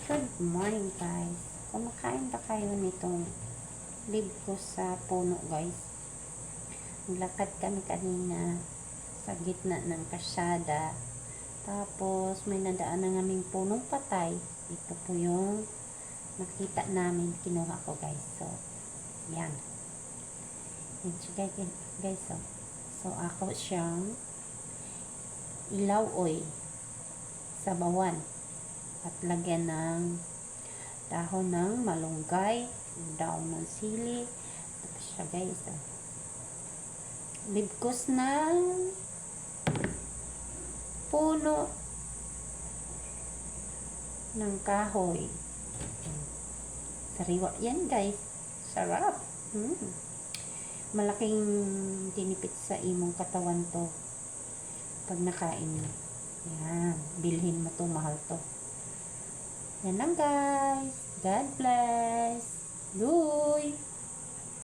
Good morning guys. Kumakain ba kayo nitong libko sa puno guys? Naglakad kami kanina sa gitna ng kasyada. Tapos may nadaan na naming punong patay. Ito po yung nakita namin. Kinuha ko guys. So, yan. Yan siya guys. So, ako siyang ilaw-oy sa bawan. At lagyan ng dahon ng malunggay, dahon ng sili. Ito siya guys. Libkos ng puno ng kahoy. Sariwa yan guys. Sarap. Malaking tinipid sa imong katawan to pag nakain mo. Yan. Bilhin mo to, mahal to. Yan lang guys. God bless.